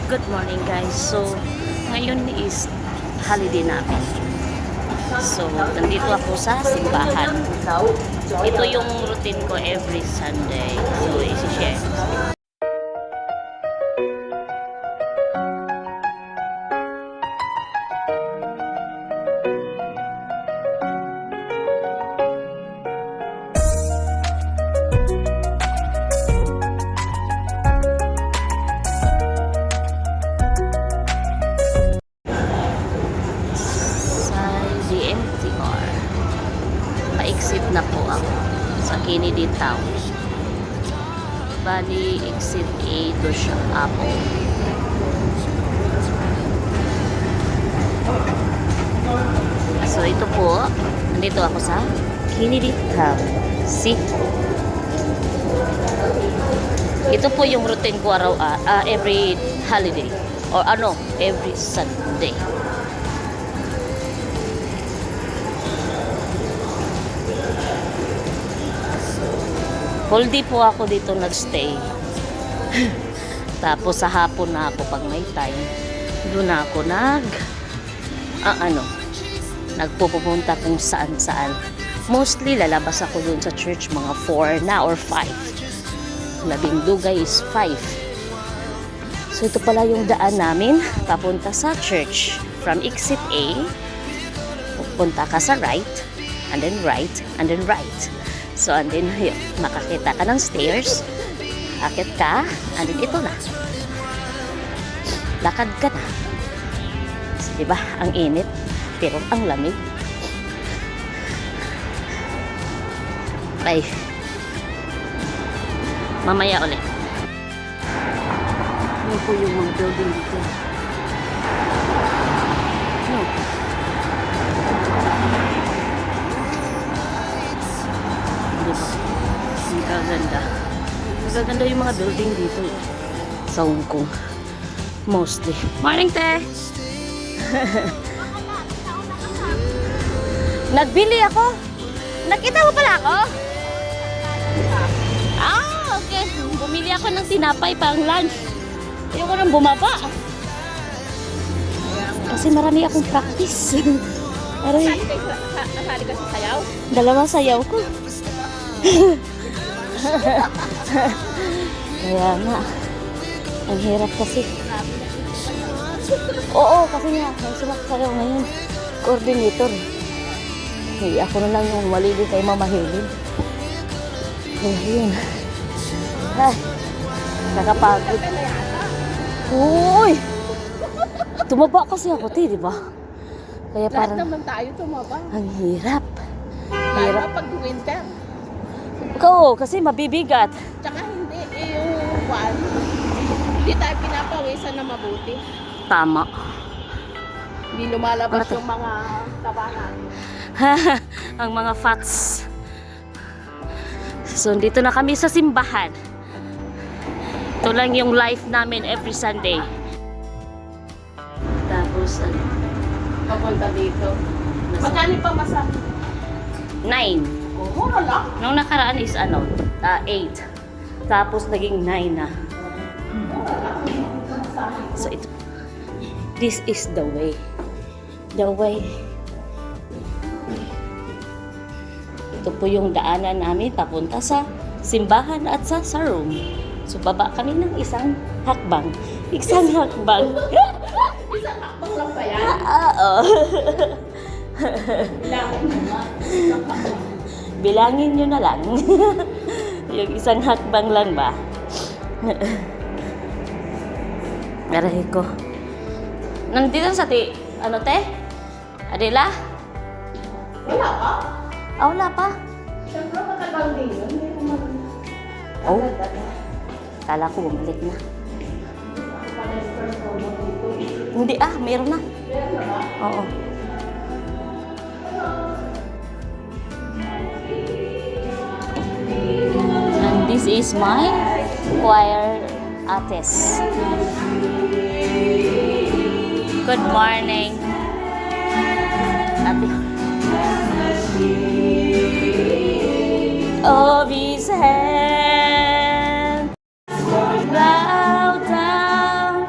Good morning guys. So, ngayon is holiday namin. So, nandito ako sa simbahan. Ito yung routine ko every Sunday. So, isi-share. Exit na po ako sa Kennedy Town. Bali, exit A to siya Apple. So, ito po. Nandito ako sa Kennedy Town. See? Ito po yung routine ko every holiday. Or every Sunday. Whole day po ako dito nagstay. Tapos sa hapon na ako pag may time, doon na ako nagpupunta kung saan-saan. Mostly lalabas ako doon sa church mga 4 na or 5. Labing dugay is 5. So ito pala yung daan namin papunta sa church. From exit A, pupunta ka sa right, and then right, and then right. So, and then, makakita ka ng stairs. Akit ka. And then, ito na. Lakad ka na. So, diba? Ang init. Pero, ang lamig. Ay. Mamaya ulit. Ano po yung mga building dito? No. Magaganda. Magaganda yung mga building dito sa Hong Kong. Mostly. Morning, te! Nagbili ako. Nakita mo pala ako? Okay. Bumili ako ng tinapay pang lunch. Ayoko nang bumaba. Kasi marami akong practice. Aray. Nasali ka sa sayaw? Dalawa sayaw ko. Kaya nga, ang hirap kasi. Oo, kasi nga, may sumaksayaw ngayon. Coordinator. Hey, ako na lang yung malili kay Mama Helen. Kaya yun. Ay, nakapagod. Uy! Tumaba kasi ako, di ba? Kaya Lahat parang, naman tayo tumaba. ang hirap. Lalo pag winter. Oo, kasi mabibigat. Tsaka hindi, yung one, hindi tayo pinapawisan na mabuti. Tama. Hindi lumalabas yung mga taba natin. Ang mga fats. So, dito na kami sa simbahan. Ito lang yung life namin every Sunday. Tapos, Papunta dito. Magkano pa masahe? 9. Oo, wala. Nung nakaraan is 8. Tapos, naging 9 na. So, this is the way. The way. Ito po yung daanan namin papunta sa simbahan at sa room. So, baba kami ng isang hakbang. Isang hakbang. Isang hakbang lang ba yan? Oo. Bilangin nyo na lang. Yung isang hakbang lang ba? Aray ko. Nandito sa te? Adela? Wala pa. Wala pa. Siyempre matagal din yun. Oh. Kala ko bumalik na. Hindi meron na. Oo. And this is my choir ates. Good morning. Ate. Of his hand, bow down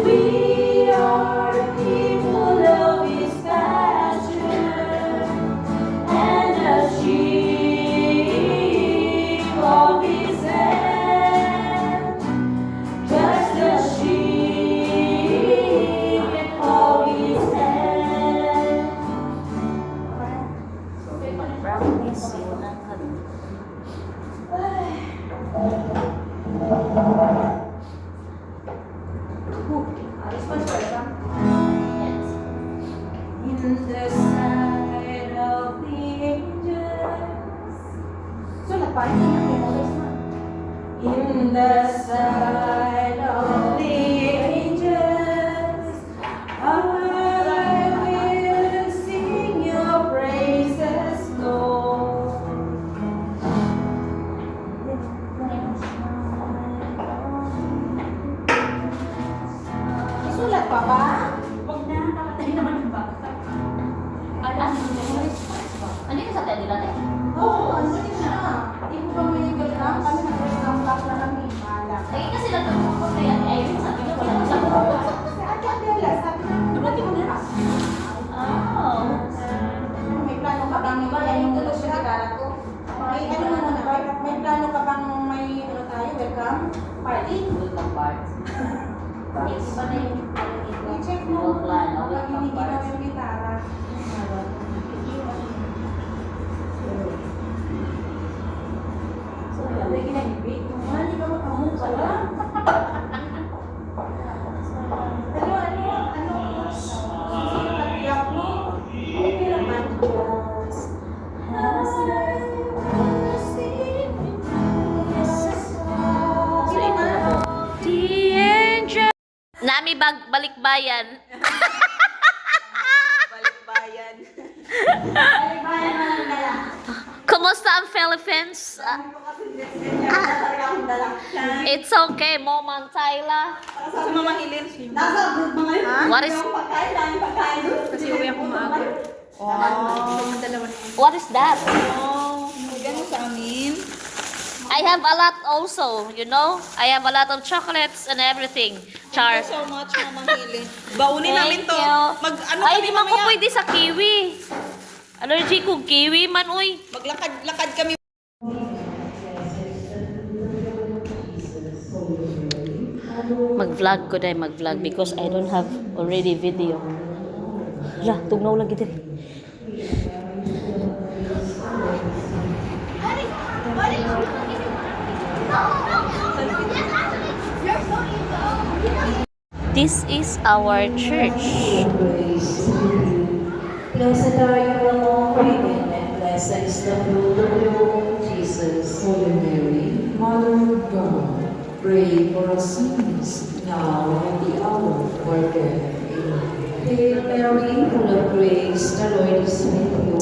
we are the people of His pasture, and the sheep of His hand, just the sheep of His hand. Practice yun ang In the sight of the angels, in the sight of the angels, I will sing your praises, Lord. Sulat pa ba? Huwag na, nakatayo naman ang bata. Ano yung sa tele natin? Oo, ano din siya? Hindi mo ba may galang? Kami nag-exam class na kami. Mahala. Eh, kasi nagtanong ko kay Ate Irene, sabi niya wala na siya. Si Ate Adela, sabi na dumating na. Oh. May plano ka bang yung tulog siya? May ano mo muna, may plano ka bang may ano tayo, welcome party? Welcome parts. Iba na yung I-check mo. plano, Pag welcome hindi ginawa parts. yung gitara. So, may ginagibig. Hindi ka makamuk ka lang. Ano? Natiyak mo? Okay naman. Okay naman. The angel. Nami balikbayan. Balikbayan. Kumusta ang Philippines? It's okay, Momang Tyla. Sa Mama Hilin. Nasa group mga yun. What is Pagkain doon. Kasi uwi ako maaga. what is that? Bigyan mo sa amin. I have a lot also, you know? I have a lot of chocolates and everything. Char. Thank you so much, Mama Hilin. Baunin namin Thank to. you. Ano Ay, kami di man ko mamaya? pwede sa kiwi. Allergy ko kiwi man, uy. Maglakad-lakad kami. Mag-vlog ko dahil mag-vlog because I don't have already video. Hala, tugnaw lagi din. This is our church. Blessed are you among women, and blessed is the fruit of your womb, Jesus. Holy Mary, Mother of God, pray for us sinners, now and at the hour of our death. Amen. Hail Mary, full of grace, the Lord is with you.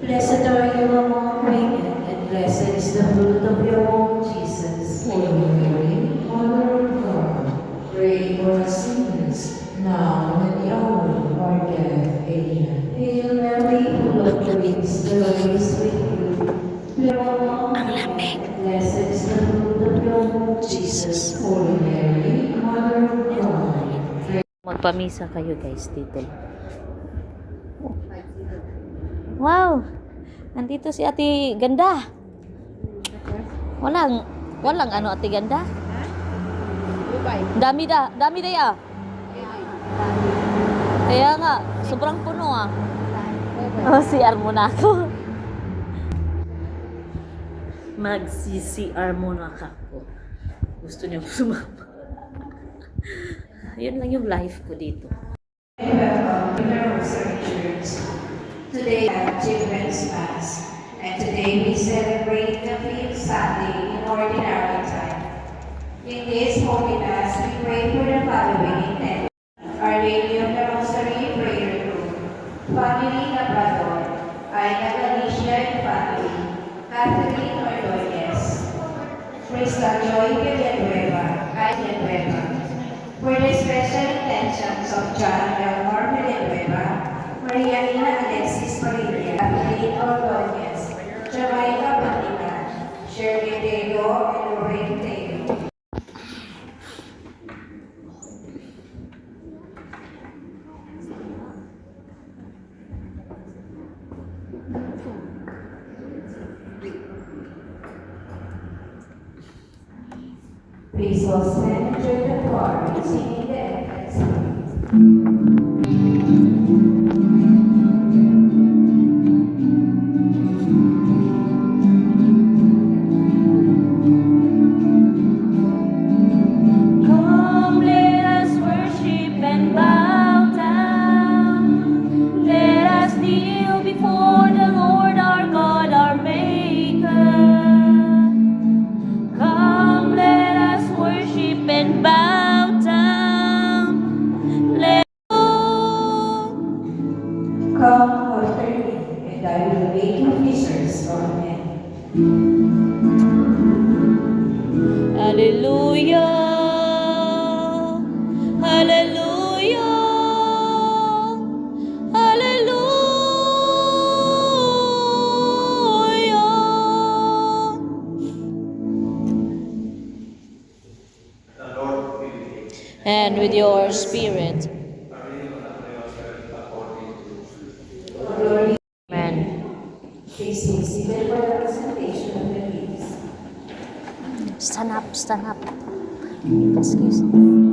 Blessed are you among women, and blessed is the fruit of your womb, Jesus. Holy Mary, Mother of God, pray for us sinners, now and at the hour of our death. Amen. Hail Mary, full of grace, the Lord is with you. Blessed is the fruit of your womb, Jesus. Holy Mary, Mother of God, Magpamisa kayo guys dito. Wow! Nandito si Ate Ganda. Walang ano Ate Ganda? Dami ya. Kaya nga, sobrang puno ah. Oh, CR muna ako. Mag-CR muna ako. Gusto niya sumama. Yun lang yung life ko dito. Welcome to the Rosary Church. Today at Children's Mass, and today we celebrate the fifth Sunday in Ordinary Time. In this Holy Mass, we pray for the following intent. Our Lady of the Rosary Prayer Group, Family Labrador, Aina Galicia and Family, Catherine Ordonez, Crystal Joy Villanueva, Ay Villanueva. For the special intentions of John Elmore Villanueva, Maria Ina Alexis Padilla, Philip Ordonez, Jamaica Paniman, Shirley Diego, and Lorraine Taylor. Please all stand and join the choir in singing the entrance hymn. Come, let us worship and bow down. Let us kneel before the Lord our God, our Maker. Come, let us worship and bow down. Let Come after me, and I will make you fishers of men. Hallelujah. Hallelujah. Hallelujah. The Lord be with you. And with your spirit. A reading of the Holy Gospel according to Luke. Glory. Amen. Please be seated for the presentation of the hymns. Stand up, stand up. Excuse me.